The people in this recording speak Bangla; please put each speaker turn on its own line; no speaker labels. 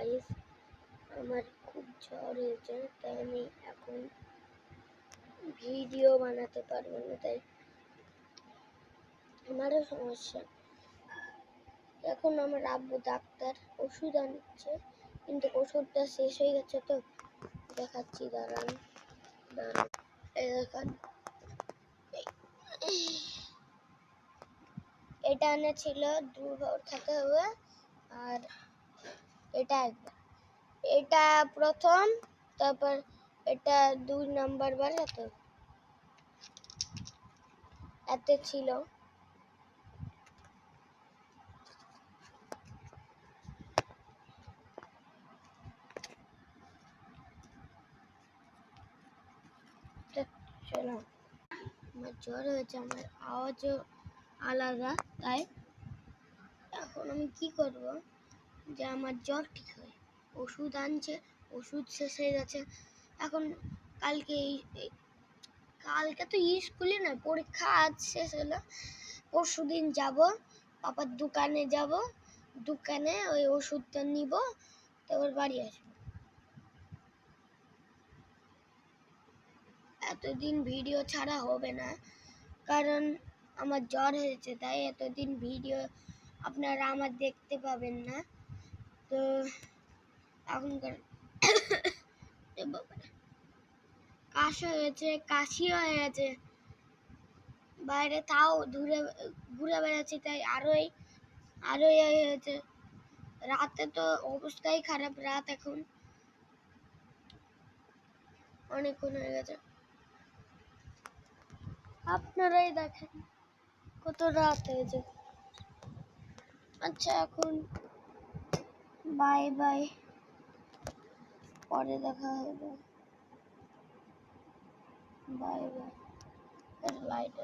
গাইস, আমার খুব জ্বর হয়েছে, তাই আমি এখন ভিডিও বানাতে পারবো না, তাই আমারও সমস্যা। এখন আমার আব্বু ডাক্তার ওষুধ আনছে, কিন্তু ওষুধটা শেষ হয়ে গেছে, তো দেখাচ্ছি, দাঁড়ান। এই দেখেন, এটা এনেছিল 2 বার খেতে হবে, আর এটা একবার, এটা প্রথম, তারপর এটা 2 নাম্বার বার, এতে ছিল। চলো, আমার জ্বর হয়েছে, আমার আওয়াজও আলাদা, তাই এখন আমি কি করব যে আমার জ্বর ঠিক হয়। ওষুধ আনছে, ওষুধ শেষ হয়ে গেছে। এখন কালকে তো স্কুলে না, পরীক্ষা আজ শেষ হলো। পরশুদিন যাব, পাপার দোকানে যাব, দোকানে ওই ওষুধটা নিব, তারপর বাড়ি আসবো। এতদিন ভিডিও ছাড়া হবে না, কারণ আমার জ্বর হয়েছে, তাই এতদিন ভিডিও আপনারা আমার দেখতে পাবেন না। তো এখনকার কাশি হয়ে গেছে বাইরে, তাও ঘুরে বেড়াচ্ছি, তাই আরোই হয়েছে। রাতে তো অবস্থাই খারাপ, রাত এখন অনেকক্ষণ হয়ে গেছে, আপনারাই দেখেন কত রাত হয়েছে। আচ্ছা, এখন বাই বাই, পরে দেখা হবে, বাই বাই। লাইট